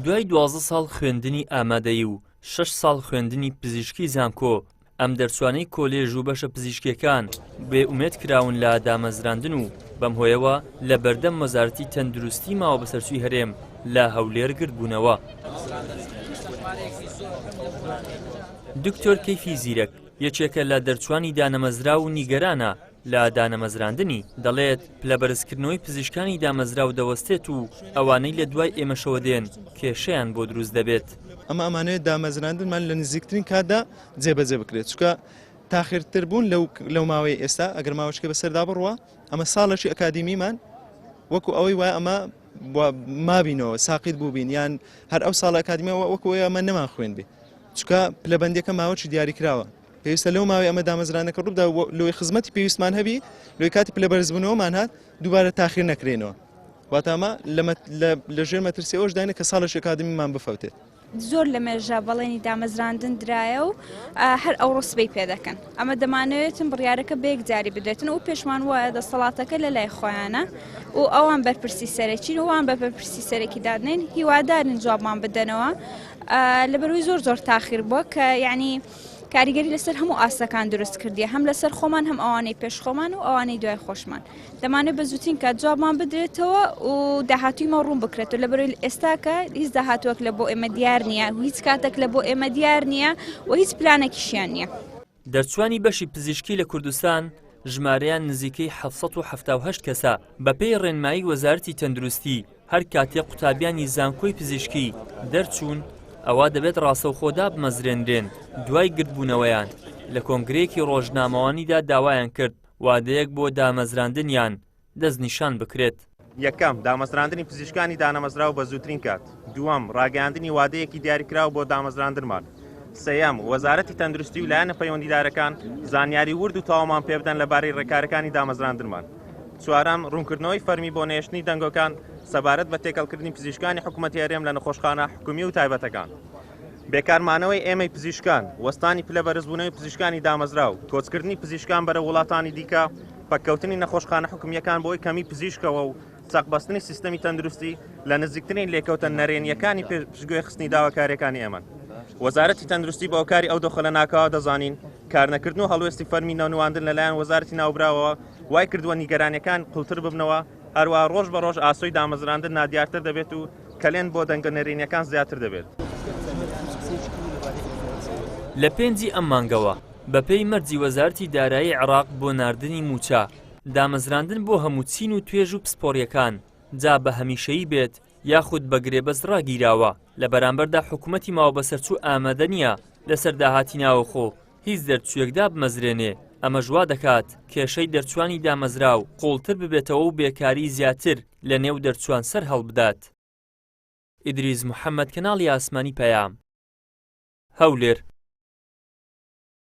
دوای 12 ساڵ خوێندنی ئامادەیی و 6 ساڵ خوێندنی پزیشکی زانکۆ ئەم دەرچوانەی کۆلێژ و بەشە پزیشکیەکان بێ ئومێد کراون لە دامەزراندن و بەم هۆیەوە لە بەردەم وەزارەتی تەندروستی ماوە بەسەرچووی هەرێم لە هەولێر گرتبوونەوە. دکتۆر کەیفی زیرەک یەکێکە لە دەرچوانی دانەمەزرا و نیگەرانە لە دانەمەزراندنی، دەڵێت پلەبەرزکردنەوەی پزیشکانی دامەزرا و دەوەستێت و ئەوانەی لە دوای ئێمەشەوە دێن کێشەیان بۆ دروست دەبێت. ئەمانەیە دامەزراندنمان لە نزیکترین کاتدا جێبەجێ بکرێت، چونکە تاخیرتر بوون لەو ماوەی ئێستا ئەگەر ماوەشکە بەسەردا بڕوە ئەمە ساڵەشی ئەکادیمیمان وەکو ئەوەی وایە ئەمە مابینەوە ساقیت بووبین یان هەر ئەو ساڵە ئەکادیمیەوە وەکوەوەی ئەمە نەمان خوێنبێ، چونکە پلەبەندیەکە ماوەچی دیاریکراوە. پێویستە لەو ماوەی ئەمە دامەزرانەکە ڕووبدا لۆی خزمەتی پێویستمان هەبی لۆی کاتی پلەبەرزبوونەوەمان هات دووبارە تاخیر نەکرێنەوە، واتە ئەمە لە ژێر مەترسیەوەش داینە کە ساڵەشی ئەکادیمیمان بفەوتێت. زۆر لە مێژە بەڵێنی دامەزراندن درایە و هەر ئەو ڕستبەی پێ دەکەن. ئەمە دەمانەوێتن بڕیارەکە بەیەک جاری بدێتن و پێشمان وایە دەسەڵاتەکە لە لای خۆیانە و ئەوان بەرپرسی سەرەکین وان بە بەرپرسی سەرەکی دادنێن هیوادارن جوابمان بدەنەوە لەبەروی زۆر تاخیر بووە کە یعنی کاریگەری لەسەر هەموو ئاسەکان دروست کردیە، هەم لەسەر خۆمان هەم ئەوانەی پێش خۆمان و ئەوانەی دوای خۆشمان. دەمانێت بە زووترین کات جوابمان بدرێتەوە و داهاتوویمە ڕوون بکرێتەوە لەبەرەوەی ئێستاکە هیچ داهاتوەک لە بۆ ئێمە دیار نییە و هیچ کاتێک لە بۆ ئێمە دیار نییە و هیچ پلانێکیشیان نییە. دەرچوانی بەشی پزیشکی لە کوردستان ژمارەیان نزیکەی 778 کەسە بەپێی ڕێنمایی وەزارەتی تەندروستی هەر کاتێک قوتابیانی زانکۆی پزیشکی دەرچوون ئەوە دەبێت ڕاستەوخۆدا بمەزرێنرێن دوای گرتبوونەوەیان. لە کۆنگرەیەکی ڕۆژنامەوانیدا داوایان کرد وادەیەک بۆ دامەزراندنیان دەستنیشان بکرێت. یەکەم دامەزراندنی پزیشکانی دانەمەزرا و بە زووترین کات. دووەم ڕاگەیاندنی وادەیەکی دیاریکراو بۆ دامەزراندنمان. سەیەم وەزارەتی تەندروستی و لایەنە پەیوەندیدارەکان زانیاری ورد و تەواومان پێ بدەن لەبارەی ڕێکارەکانی دامەزراندنمان. چوارەم ڕوونکردنەوەی فەرمی بۆ نێشتنی دەنگۆکان سەبارەت بە تێکەڵکردنی پزیشکانی حکوومەتی هەرێم لە نەخۆشخانە حکومی و تایبەتەکان. بێکارمانەوەی ئێمەی پزیشکان، وەستانی پلەبەرزبوونەوەی پزیشکانی دامەزرا و کۆچکردنی پزیشکان بەرە وڵاتانی دیکە، پەککەوتنی نەخۆشخانە حکومیەکان بۆی کەمی پزیشکەوە و چەقبەستنی سیستەمی تەندروستی لە نزیکترین لێکەوتە نەرێنیەکانی پشتگوێ خستنی داواکاریەکانی ئێمە. وەزارەتی تەندروستی بە ئەوکاری ئەو دۆخە لە ناکەوە دەزانین کارنەکردن و هەڵوێستی فەرمی نانواندن لەلایەن وەزارەتی ناوبراوەوە وای کردووە نیگەرانیەکان قوڵتر ببنەوە، هەروە ڕۆژ بە ڕۆژ ئاسۆی دامەزراندن نادیارتر دەبێت و کەلێن بۆ دەنگە نەرێنیەکان زیاتر دەبێت. لە پێنجی ئەم مانگەوە بەپێی مەرجی وەزارەتی دارایی عێراق بۆ ناردنی موچە دامەزراندن بۆ هەموو چین و توێژ و پسپۆڕیەکان جا بە هەمیشەیی بێت یاخود بە گرێبەست ڕاگیراوە لە بەرامبەردا حکوومەتی ماوەبەسەرچوو ئامادە نییە لەسەر داهاتی ناوەخۆ هیچ دەرچوویەکدا بمەزرێنێ. ئەمە ژوا دەکات کێشەی دەرچوانی دامەزرا و قوڵتر ببێتەوە و بێکاری زیاتر لە نێو دەرچوان سەر هەڵبدات. ئیدریس محەممەد، کەناڵی ئاسمانی پەیام، هەولێر.